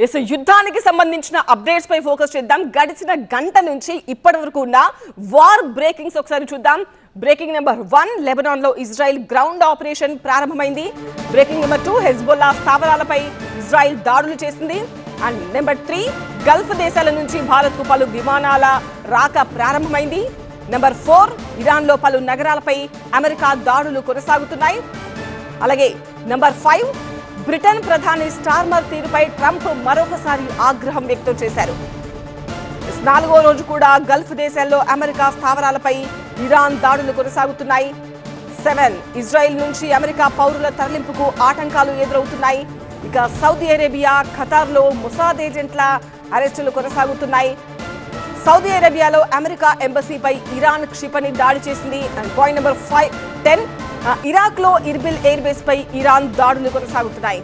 యుద్ధానికి సంబంధించిన అప్డేట్స్ పై ఫోకస్ చేద్దాం. గడిచిన గంట నుంచి ఇప్పటి వరకు ఉన్న వార్ బ్రేకింగ్స్ ఒకసారి చూద్దాం. బ్రేకింగ్ నెంబర్ 1, లెబనాన్ లో ఇజ్రాయెల్ గ్రౌండ్ ఆపరేషన్ ప్రారంభమైంది. బ్రేకింగ్ నెంబర్ 2, హెజ్బొల్లా స్థావరాలపై ఇజ్రాయెల్ దాడులు చేసింది. అండ్ నెంబర్ 3, గల్ఫ్ దేశాల నుంచి భారత్ కు పలు విమానాల రాక ప్రారంభమైంది. నెంబర్ 4, ఇరాన్ లో పలు నగరాలపై అమెరికా దాడులు కొనసాగుతున్నాయి. అలాగే నెంబర్ 5, బ్రిటన్ ప్రధాని స్టార్మర్ తీరుపై ట్రంప్ మరొకసారి ఆగ్రహం వ్యక్తం చేశారు. 4వ రోజు కూడా గల్ఫ్ దేశాల్లో అమెరికా స్థావరాలపై ఇరాన్ దాడులు కొనసాగుతున్నాయి. 7, ఇజ్రాయెల్ నుంచి అమెరికా పౌరుల తరలింపుకు ఆటంకాలు ఎదురవుతున్నాయి. ఇక సౌదీ అరేబియా, ఖతార్లో మొసాద్ ఏజెంట్ల అరెస్టులు కొనసాగుతున్నాయి. సౌదీ అరేబియాలో అమెరికా ఎంబసీపై ఇరాన్ క్షిపణి దాడి చేసింది. అండ్ పాయింట్ నెంబర్ 10, ఇరాక్ లో ఇర్బిల్ ఎయిర్ బేస్ పై ఇరాన్ దాడులు కొనసాగుతున్నాయి.